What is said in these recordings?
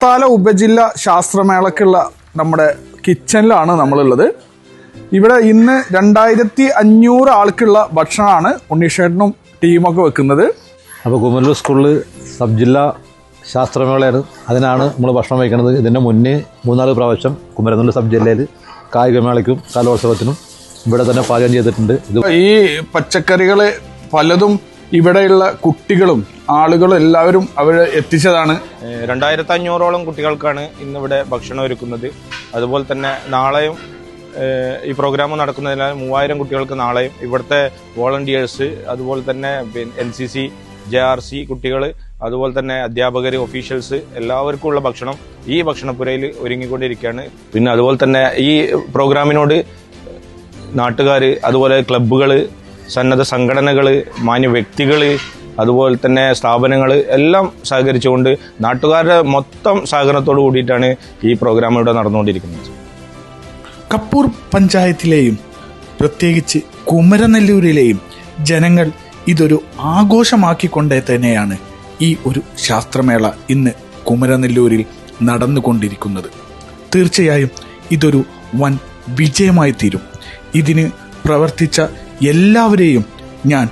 തല ഉപജില്ല ശാസ്ത്രമേളക്കുള്ള നമ്മുടെ കിച്ചണിലാണ് നമ്മളുള്ളത്. ഇവിടെ ഇന്ന് 2500 ആൾക്കുള്ള ഭക്ഷണമാണ് ഉണ്ണീഷേട്ടനും ടീമൊക്കെ വെക്കുന്നത്. അപ്പോൾ കുമരലൂർ സ്കൂളിൽ സബ് ജില്ലാ ശാസ്ത്രമേളയാണ്, അതിനാണ് നമ്മൾ ഭക്ഷണം വയ്ക്കുന്നത്. ഇതിൻ്റെ മുന്നേ 3-4 പ്രാവശ്യം കുമരനല്ലൂർ സബ് ജില്ലയിൽ കായികമേളയ്ക്കും കലോത്സവത്തിനും ഇവിടെ തന്നെ പാചകം ചെയ്തിട്ടുണ്ട്. ഈ പച്ചക്കറികൾ പലതും ഇവിടെയുള്ള കുട്ടികളും ആളുകളും എല്ലാവരും അവർ എത്തിച്ചതാണ്. 2500ഓളം കുട്ടികൾക്കാണ് ഇന്നിവിടെ ഭക്ഷണം ഒരുക്കുന്നത്. അതുപോലെ തന്നെ നാളെയും ഈ പ്രോഗ്രാം നടക്കുന്നതിനാൽ 3000 കുട്ടികൾക്ക് നാളെയും ഇവിടുത്തെ വോളണ്ടിയേഴ്സ്, അതുപോലെ തന്നെ NCC, JRC കുട്ടികൾ, അതുപോലെ തന്നെ അധ്യാപകർ, ഒഫീഷ്യൽസ് എല്ലാവർക്കും ഉള്ള ഭക്ഷണം ഈ ഭക്ഷണപ്പുരയിൽ ഒരുങ്ങിക്കൊണ്ടിരിക്കുകയാണ്. പിന്നെ അതുപോലെ തന്നെ ഈ പ്രോഗ്രാമിനോട് നാട്ടുകാർ, അതുപോലെ ക്ലബ്ബുകൾ, സന്നദ്ധ സംഘടനകൾ, മാന്യ വ്യക്തികൾ, അതുപോലെ തന്നെ സ്ഥാപനങ്ങൾ എല്ലാം സഹകരിച്ചുകൊണ്ട് നാട്ടുകാരുടെ മൊത്തം സഹകരണത്തോട് കൂടിയിട്ടാണ് ഈ പ്രോഗ്രാം ഇവിടെ നടന്നുകൊണ്ടിരിക്കുന്നത്. കപ്പൂർ പഞ്ചായത്തിലെയും പ്രത്യേകിച്ച് കുമരനെല്ലൂരിലെയും ജനങ്ങൾ ഇതൊരു ആഘോഷമാക്കിക്കൊണ്ടേ തന്നെയാണ് ഈ ഒരു ശാസ്ത്രമേള ഇന്ന് കുമരനെല്ലൂരിൽ നടന്നുകൊണ്ടിരിക്കുന്നത്. തീർച്ചയായും ഇതൊരു വൻ വിജയമായി തീരും. ഇതിന് പ്രവർത്തിച്ച എല്ലാവരെയും ഞാൻ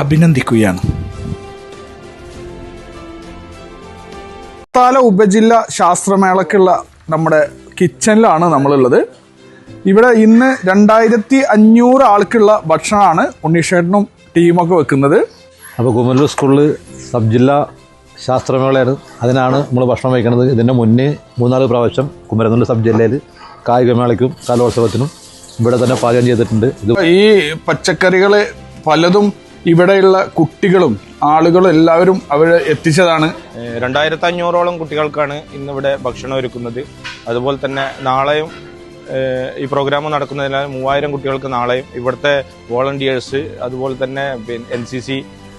അഭിനന്ദിക്കുകയാണ്. തല ഉപജില്ല ശാസ്ത്രമേളക്കുള്ള നമ്മുടെ കിച്ചണിലാണ് നമ്മളുള്ളത്. ഇവിടെ ഇന്ന് 2500 ആൾക്കുള്ള ഭക്ഷണമാണ് ഉണ്ണീഷേട്ടനും ടീമൊക്കെ വെക്കുന്നത്. അപ്പോൾ കുമരലൂർ സ്കൂളിൽ സബ് ജില്ലാ ശാസ്ത്രമേളയാണ്, അതിനാണ് നമ്മൾ ഭക്ഷണം വയ്ക്കുന്നത്. ഇതിൻ്റെ മുന്നേ 3-4 പ്രാവശ്യം കുമരനല്ലൂർ സബ് ജില്ലയിൽ കായികമേളയ്ക്കും കലോത്സവത്തിനും ഇവിടെ തന്നെ പാചകം ചെയ്തിട്ടുണ്ട്. ഈ പച്ചക്കറികൾ പലതും ഇവിടെയുള്ള കുട്ടികളും ആളുകളും എല്ലാവരും അവർ എത്തിച്ചതാണ്. 2500ഓളം കുട്ടികൾക്കാണ് ഇന്നിവിടെ ഭക്ഷണം ഒരുക്കുന്നത്. അതുപോലെ തന്നെ നാളെയും ഈ പ്രോഗ്രാം നടക്കുന്നതിനാൽ 3000 കുട്ടികൾക്ക് നാളെയും ഇവിടുത്തെ വോളണ്ടിയേഴ്സ്, അതുപോലെ തന്നെ NCC,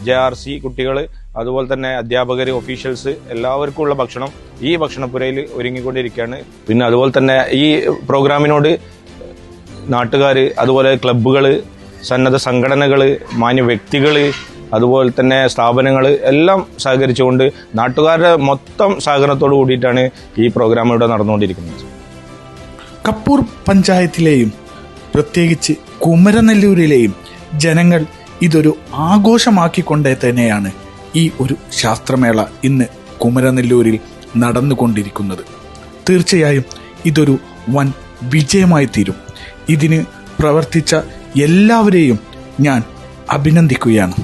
JRC കുട്ടികൾ, അതുപോലെ തന്നെ അധ്യാപകർ, ഒഫീഷ്യൽസ് എല്ലാവർക്കും ഉള്ള ഭക്ഷണം ഈ ഭക്ഷണപ്പുരയിൽ ഒരുങ്ങിക്കൊണ്ടിരിക്കുകയാണ്. പിന്നെ അതുപോലെ തന്നെ ഈ പ്രോഗ്രാമിനോട് നാട്ടുകാർ, അതുപോലെ ക്ലബ്ബുകൾ, സന്നദ്ധ സംഘടനകൾ, മാന്യ വ്യക്തികൾ, അതുപോലെ തന്നെ സ്ഥാപനങ്ങൾ എല്ലാം സഹകരിച്ചുകൊണ്ട് നാട്ടുകാരുടെ മൊത്തം സഹകരണത്തോട് കൂടിയിട്ടാണ് ഈ പ്രോഗ്രാം ഇവിടെ നടന്നുകൊണ്ടിരിക്കുന്നത്. കപ്പൂർ പഞ്ചായത്തിലെയും പ്രത്യേകിച്ച് കുമരനെല്ലൂരിലെയും ജനങ്ങൾ ഇതൊരു ആഘോഷമാക്കിക്കൊണ്ടേ തന്നെയാണ് ഈ ഒരു ശാസ്ത്രമേള ഇന്ന് കുമരനെല്ലൂരിൽ നടന്നുകൊണ്ടിരിക്കുന്നത്. തീർച്ചയായും ഇതൊരു വൻ വിജയമായി തീരും. ഇതിന് പ്രവർത്തിച്ച എല്ലാവരെയും ഞാൻ അഭിനന്ദിക്കുകയാണ്.